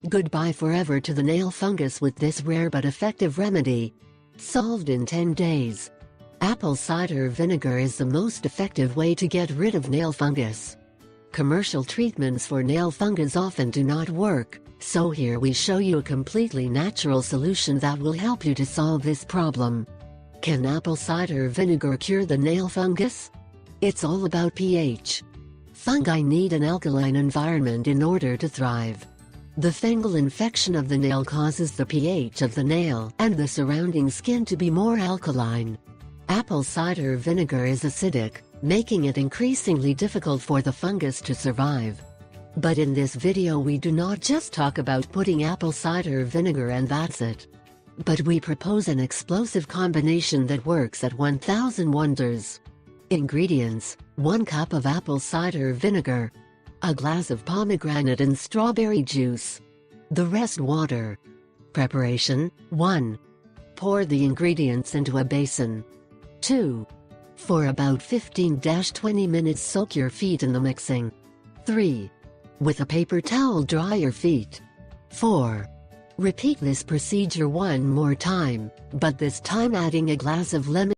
Goodbye forever to the nail fungus with this rare but effective remedy. Solved in 10 days. Apple cider vinegar is the most effective way to get rid of nail fungus. Commercial treatments for nail fungus often do not work, so here we show you a completely natural solution that will help you to solve this problem. Can apple cider vinegar cure the nail fungus? It's all about pH. Fungi need an alkaline environment in order to thrive. The fungal infection of the nail causes the pH of the nail and the surrounding skin to be more alkaline. Apple cider vinegar is acidic, making it increasingly difficult for the fungus to survive. But in this video we do not just talk about putting apple cider vinegar and that's it. But we propose an explosive combination that works at 1000 wonders. Ingredients: 1 cup of apple cider vinegar, a glass of pomegranate and strawberry juice, the rest water. Preparation: 1. Pour the ingredients into a basin. 2. For about 15-20 minutes soak your feet in the mixing. 3. With a paper towel dry your feet. 4. Repeat this procedure one more time, but this time adding a glass of lemon